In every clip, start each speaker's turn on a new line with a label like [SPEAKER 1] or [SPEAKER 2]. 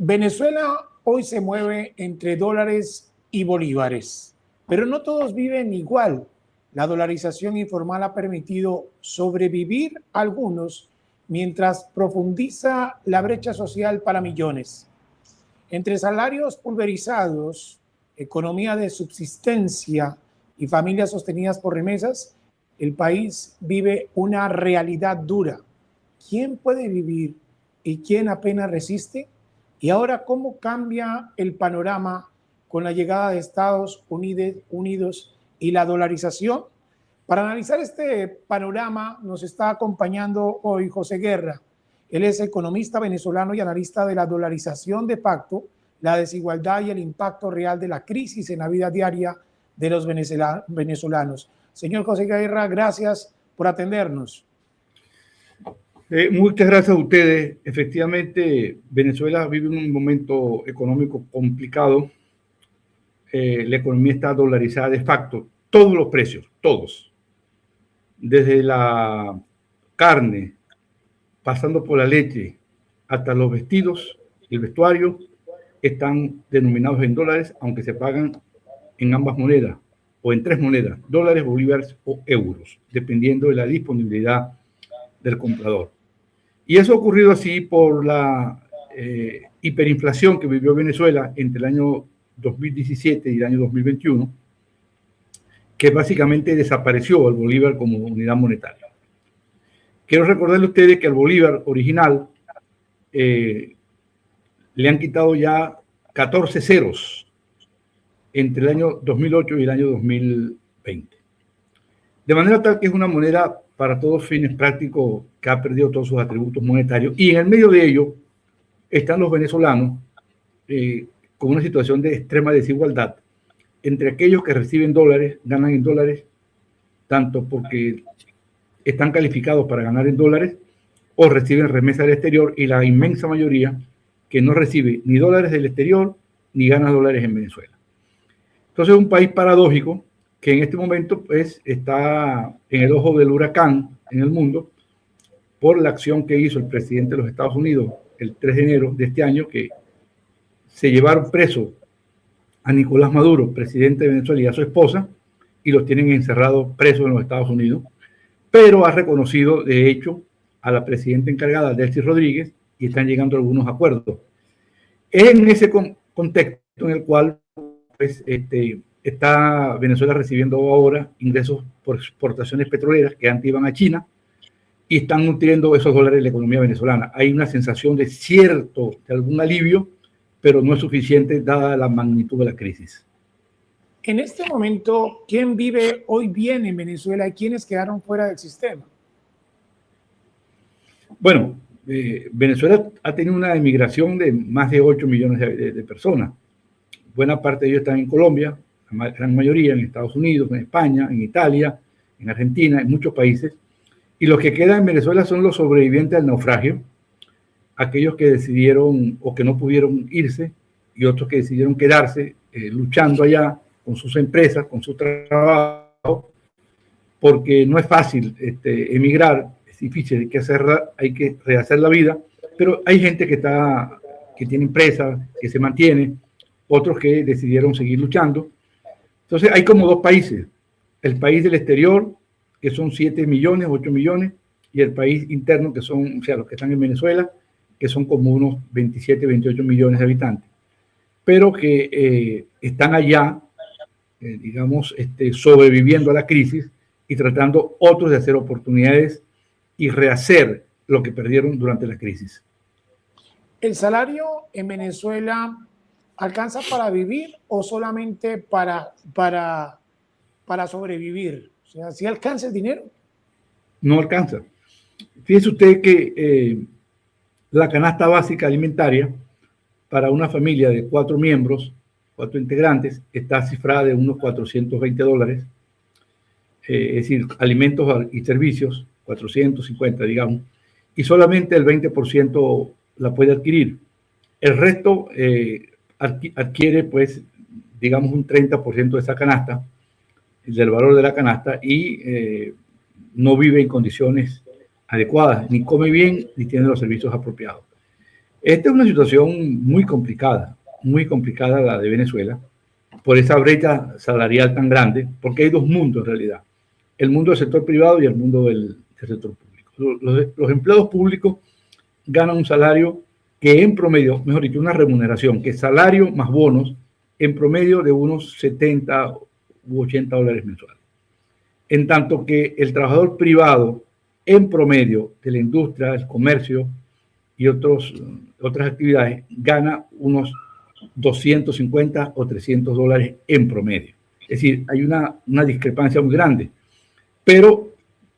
[SPEAKER 1] Venezuela hoy se mueve entre dólares y bolívares, pero no todos viven igual. La dolarización informal ha permitido sobrevivir a algunos mientras profundiza la brecha social para millones. Entre salarios pulverizados, economía de subsistencia y familias sostenidas por remesas, el país vive una realidad dura. ¿Quién puede vivir y quién apenas resiste? Y ahora, ¿cómo cambia el panorama con la llegada de Estados Unidos y la dolarización? Para analizar este panorama nos está acompañando hoy José Guerra. Él es economista venezolano y analista de la dolarización de facto, la desigualdad y el impacto real de la crisis en la vida diaria de los venezolanos. Señor José Guerra, gracias por atendernos.
[SPEAKER 2] Muchas gracias a ustedes. Efectivamente, Venezuela vive un momento económico complicado. La economía está dolarizada de facto. Todos los precios, todos. Desde la carne, pasando por la leche, hasta los vestidos y el vestuario, están denominados en dólares, aunque se pagan en ambas monedas, o en tres monedas, dólares, bolívares o euros, dependiendo de la disponibilidad del comprador. Y eso ha ocurrido así por la hiperinflación que vivió Venezuela entre el año 2017 y el año 2021, que básicamente desapareció el bolívar como unidad monetaria. Quiero recordarle a ustedes que al bolívar original le han quitado ya 14 ceros entre el año 2008 y el año 2020. De manera tal que es una moneda para todos fines prácticos que ha perdido todos sus atributos monetarios, y en el medio de ello están los venezolanos con una situación de extrema desigualdad entre aquellos que reciben dólares, ganan en dólares, tanto porque están calificados para ganar en dólares o reciben remesas del exterior, y la inmensa mayoría que no recibe ni dólares del exterior ni gana dólares en Venezuela. Entonces es un país paradójico que en este momento pues, está en el ojo del huracán en el mundo por la acción que hizo el presidente de los Estados Unidos el 3 de enero de este año, que se llevaron preso a Nicolás Maduro, presidente de Venezuela, y a su esposa, y los tienen encerrados presos en los Estados Unidos, pero ha reconocido de hecho a la presidenta encargada, Delcy Rodríguez, y están llegando a algunos acuerdos. Es en ese contexto en el cual pues, está Venezuela recibiendo ahora ingresos por exportaciones petroleras que antes iban a China y están nutriendo esos dólares en la economía venezolana. Hay una sensación de algún alivio, pero no es suficiente dada la magnitud de la crisis.
[SPEAKER 1] En este momento, ¿quién vive hoy bien en Venezuela y quiénes quedaron fuera del sistema?
[SPEAKER 2] Bueno, Venezuela ha tenido una emigración de más de 8 millones de personas. Buena parte de ellos están en Colombia, la gran mayoría en Estados Unidos, en España, en Italia, en Argentina, en muchos países. Y los que quedan en Venezuela son los sobrevivientes al naufragio, aquellos que decidieron o que no pudieron irse, y otros que decidieron quedarse luchando allá con sus empresas, con su trabajo, porque no es fácil emigrar, es difícil, hay que rehacer la vida, pero hay gente que tiene empresas, que se mantiene, otros que decidieron seguir luchando. Entonces hay como dos países, el país del exterior, que son 7 millones, 8 millones, y el país interno, que son, o sea, los que están en Venezuela, que son como unos 27, 28 millones de habitantes, pero que están allá, digamos, sobreviviendo a la crisis y tratando otros de hacer oportunidades y rehacer lo que perdieron durante la crisis.
[SPEAKER 1] ¿El salario en Venezuela alcanza para vivir o solamente para sobrevivir? O sea, ¿sí alcanza el dinero?
[SPEAKER 2] No alcanza. Fíjese usted que la canasta básica alimentaria para una familia de 4 miembros, 4 integrantes, está cifrada de unos $420. Es decir, alimentos y servicios, 450, digamos, y solamente el 20% la puede adquirir. El resto adquiere, pues, digamos, un 30% de esa canasta, del valor de la canasta, y no vive en condiciones adecuadas, ni come bien, ni tiene los servicios apropiados. Esta es una situación muy complicada la de Venezuela, por esa brecha salarial tan grande, porque hay dos mundos en realidad, el mundo del sector privado y el mundo del sector público. Los empleados públicos ganan un salario que en promedio, mejor dicho, una remuneración, que es salario más bonos, en promedio de unos 70 u 80 dólares mensuales. En tanto que el trabajador privado, en promedio de la industria, el comercio y otras actividades, gana unos 250 o 300 dólares en promedio. Es decir, hay una discrepancia muy grande. Pero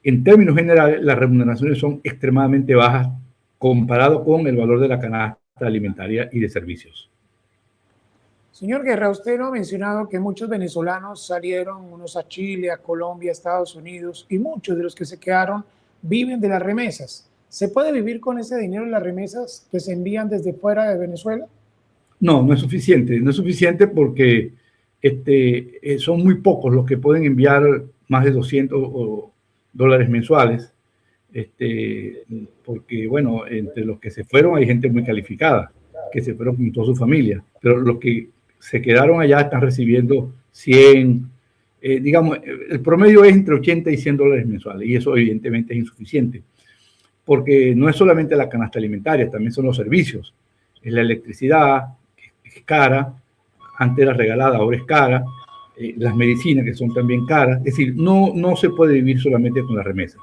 [SPEAKER 2] en términos generales, las remuneraciones son extremadamente bajas comparado con el valor de la canasta alimentaria y de servicios.
[SPEAKER 1] Señor Guerra, usted no ha mencionado que muchos venezolanos salieron, unos a Chile, a Colombia, a Estados Unidos, y muchos de los que se quedaron viven de las remesas. ¿Se puede vivir con ese dinero en las remesas que se envían desde fuera de Venezuela?
[SPEAKER 2] No, no es suficiente. No es suficiente porque son muy pocos los que pueden enviar más de 200 dólares mensuales. Porque, bueno, entre los que se fueron hay gente muy calificada, que se fueron con toda su familia, pero los que se quedaron allá están recibiendo 100, digamos, el promedio es entre 80 y 100 dólares mensuales, y eso evidentemente es insuficiente, porque no es solamente la canasta alimentaria, también son los servicios, es la electricidad, que es cara, antes era regalada, ahora es cara, las medicinas que son también caras, es decir, no se puede vivir solamente con la remesa.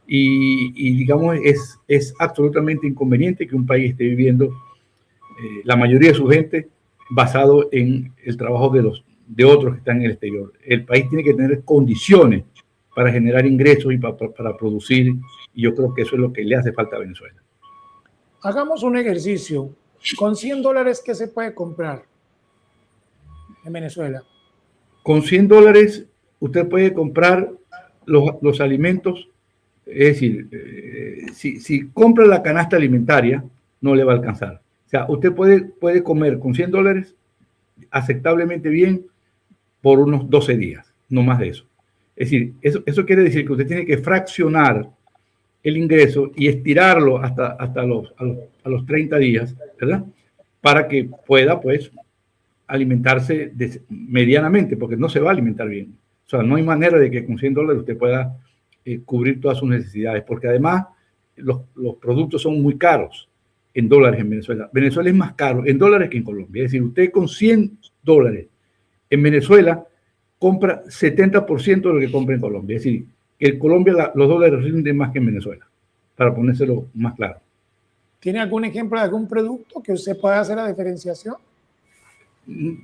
[SPEAKER 2] Y digamos, es absolutamente inconveniente que un país esté viviendo la mayoría de su gente basado en el trabajo de otros que están en el exterior. El país tiene que tener condiciones para generar ingresos y para producir, y yo creo que eso es lo que le hace falta a Venezuela.
[SPEAKER 1] Hagamos un ejercicio. Con 100 dólares, ¿qué se puede comprar en Venezuela?
[SPEAKER 2] Con 100 dólares usted puede comprar los alimentos, es decir, si compra la canasta alimentaria, no le va a alcanzar. O sea, usted puede comer con 100 dólares aceptablemente bien por unos 12 días, no más de eso. Es decir, eso quiere decir que usted tiene que fraccionar el ingreso y estirarlo hasta los 30 días, ¿verdad? Para que pueda, pues, alimentarse medianamente, porque no se va a alimentar bien. O sea, no hay manera de que con 100 dólares usted pueda cubrir todas sus necesidades, porque además los productos son muy caros en dólares en Venezuela. Venezuela es más caro en dólares que en Colombia. Es decir, usted con 100 dólares en Venezuela compra 70% de lo que compra en Colombia. Es decir, que en Colombia los dólares rinden más que en Venezuela, para ponérselo más claro.
[SPEAKER 1] ¿Tiene algún ejemplo de algún producto que usted pueda hacer la diferenciación?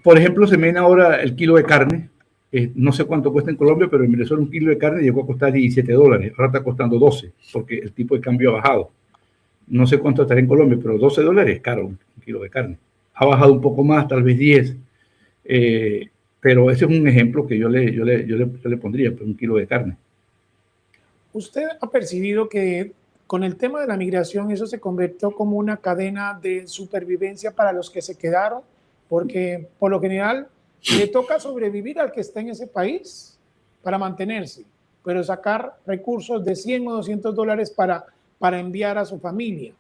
[SPEAKER 2] Por ejemplo, se ven ahora el kilo de carne. No sé cuánto cuesta en Colombia, pero en Venezuela un kilo de carne llegó a costar 17 dólares. Ahora está costando 12, porque el tipo de cambio ha bajado. No sé cuánto estará en Colombia, pero 12 dólares es caro un kilo de carne. Ha bajado un poco más, tal vez 10. Pero ese es un ejemplo que yo le pondría, pues, un kilo de carne.
[SPEAKER 1] ¿Usted ha percibido que con el tema de la migración eso se convirtió como una cadena de supervivencia para los que se quedaron? Porque por lo general le toca sobrevivir al que está en ese país para mantenerse, pero sacar recursos de 100 o 200 dólares para enviar a su familia.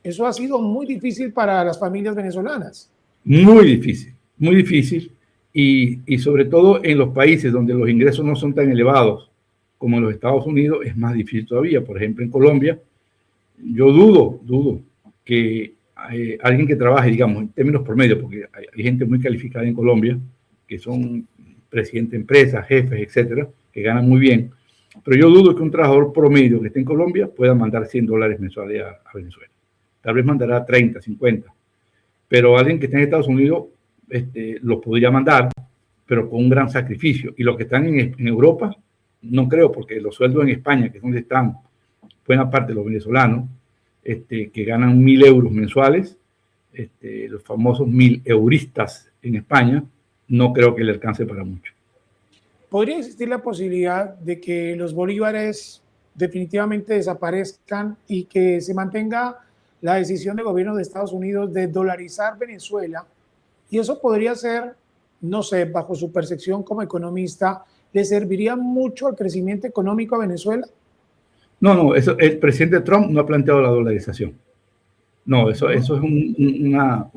[SPEAKER 1] Eso ha sido muy difícil para las familias venezolanas.
[SPEAKER 2] Muy difícil, muy difícil. Y sobre todo en los países donde los ingresos no son tan elevados como en los Estados Unidos, es más difícil todavía. Por ejemplo, en Colombia, yo dudo que alguien que trabaje, digamos, en términos promedio, porque hay gente muy calificada en Colombia, que son presidentes de empresas, jefes, etcétera, que ganan muy bien. Pero yo dudo que un trabajador promedio que esté en Colombia pueda mandar 100 dólares mensuales a Venezuela. Tal vez mandará 30, 50. Pero alguien que esté en Estados Unidos lo podría mandar, pero con un gran sacrificio. Y los que están en Europa, no creo, porque los sueldos en España, que es donde están buena parte de los venezolanos, que ganan 1.000 euros mensuales, los famosos 1.000 euristas en España, no creo que le alcance para mucho.
[SPEAKER 1] ¿Podría existir la posibilidad de que los bolívares definitivamente desaparezcan y que se mantenga la decisión del gobierno de Estados Unidos de dolarizar Venezuela? Y eso podría ser, no sé, bajo su percepción como economista, ¿le serviría mucho al crecimiento económico a Venezuela?
[SPEAKER 2] No, el presidente Trump no ha planteado la dolarización. No, eso es una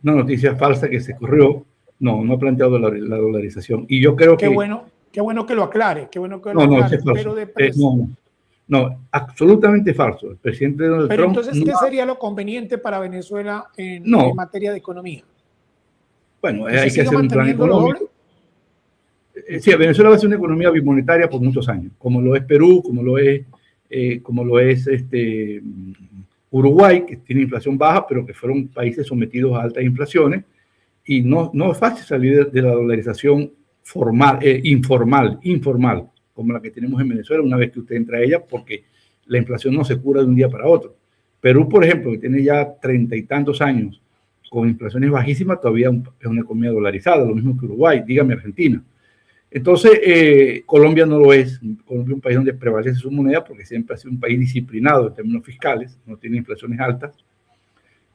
[SPEAKER 2] noticia falsa que se corrió. No, no ha planteado la dolarización. Y yo creo
[SPEAKER 1] qué bueno que lo aclare, qué bueno que lo
[SPEAKER 2] no,
[SPEAKER 1] aclare,
[SPEAKER 2] es falso.
[SPEAKER 1] pero
[SPEAKER 2] No, absolutamente falso. El presidente Donald
[SPEAKER 1] pero
[SPEAKER 2] Trump
[SPEAKER 1] entonces, ¿qué sería lo conveniente para Venezuela en materia de economía?
[SPEAKER 2] Bueno,
[SPEAKER 1] ¿Que
[SPEAKER 2] hay que hacer un plan económico. Sí, Venezuela va a ser una economía bimonetaria por muchos años, como lo es Perú, como lo es Uruguay, que tiene inflación baja, pero que fueron países sometidos a altas inflaciones, y no es fácil salir de la dolarización informal, como la que tenemos en Venezuela una vez que usted entra a ella, porque la inflación no se cura de un día para otro. Perú, por ejemplo, que tiene ya 30 y tantos años con inflaciones bajísimas, todavía es una economía dolarizada, lo mismo que Uruguay, dígame Argentina. Entonces, Colombia no lo es. Colombia es un país donde prevalece su moneda porque siempre ha sido un país disciplinado en términos fiscales, no tiene inflaciones altas,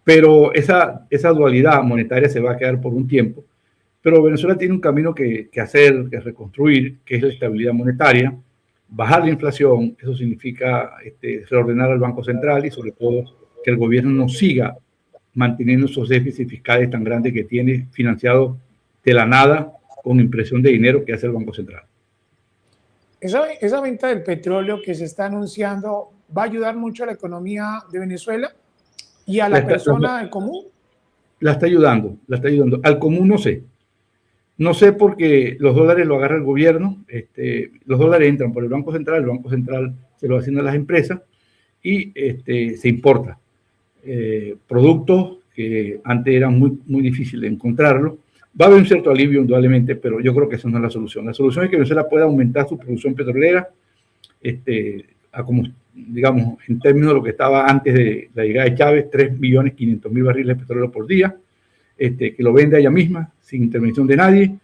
[SPEAKER 2] pero esa dualidad monetaria se va a quedar por un tiempo. Pero Venezuela tiene un camino que hacer, que reconstruir, que es la estabilidad monetaria, bajar la inflación. Eso significa reordenar al Banco Central y sobre todo que el gobierno no siga manteniendo esos déficits fiscales tan grandes que tiene, financiados de la nada con impresión de dinero que hace el Banco Central.
[SPEAKER 1] Esa venta del petróleo que se está anunciando va a ayudar mucho a la economía de Venezuela y a la persona del común.
[SPEAKER 2] La está ayudando. Al común no sé. No sé porque los dólares lo agarra el gobierno, los dólares entran por el Banco Central se lo asigna a las empresas y se importa productos que antes eran muy difíciles de encontrarlo. Va a haber un cierto alivio indudablemente, pero yo creo que esa no es la solución. La solución es que Venezuela pueda aumentar su producción petrolera a como, digamos, en términos de lo que estaba antes de la llegada de Chávez, 3.500.000 barriles de petróleo por día, que lo venda ella misma, sin intervención de nadie,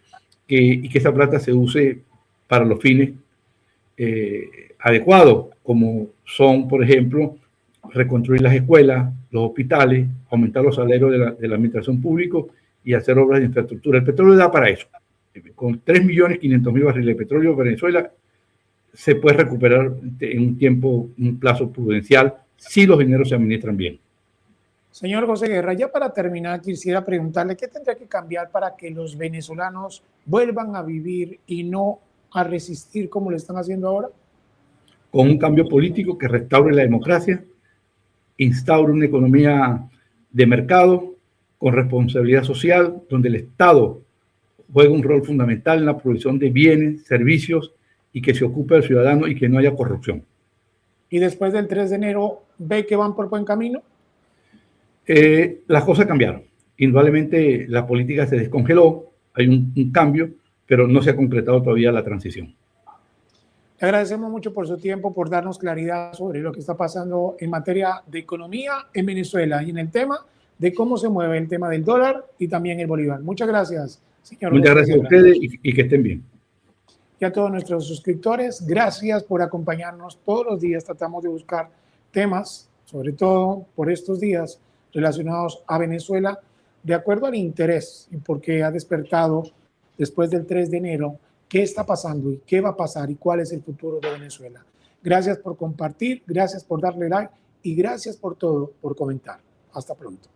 [SPEAKER 2] y que esa plata se use para los fines adecuados, como son, por ejemplo, reconstruir las escuelas, los hospitales, aumentar los salarios de la administración pública y hacer obras de infraestructura. El petróleo da para eso. Con 3.500.000 barriles de petróleo, Venezuela se puede recuperar en un plazo prudencial, si los dineros se administran bien.
[SPEAKER 1] Señor José Guerra, ya para terminar, quisiera preguntarle qué tendría que cambiar para que los venezolanos vuelvan a vivir y no a resistir como lo están haciendo ahora.
[SPEAKER 2] Con un cambio político que restaure la democracia, instaure una economía de mercado con responsabilidad social, donde el Estado juega un rol fundamental en la provisión de bienes, servicios y que se ocupe del ciudadano y que no haya corrupción.
[SPEAKER 1] ¿Y después del 3 de enero ve que van por buen camino?
[SPEAKER 2] Las cosas cambiaron. Indudablemente la política se descongeló, hay un cambio, pero no se ha concretado todavía la transición.
[SPEAKER 1] Le agradecemos mucho por su tiempo, por darnos claridad sobre lo que está pasando en materia de economía en Venezuela y en el tema de cómo se mueve el tema del dólar y también el bolívar. Muchas gracias, señor.
[SPEAKER 2] Muchas gracias a ustedes y que estén bien.
[SPEAKER 1] Y a todos nuestros suscriptores, gracias por acompañarnos todos los días. Tratamos de buscar temas, sobre todo por estos días, relacionados a Venezuela, de acuerdo al interés y porque ha despertado después del 3 de enero qué está pasando y qué va a pasar y cuál es el futuro de Venezuela. Gracias por compartir, gracias por darle like y gracias por todo, por comentar. Hasta pronto.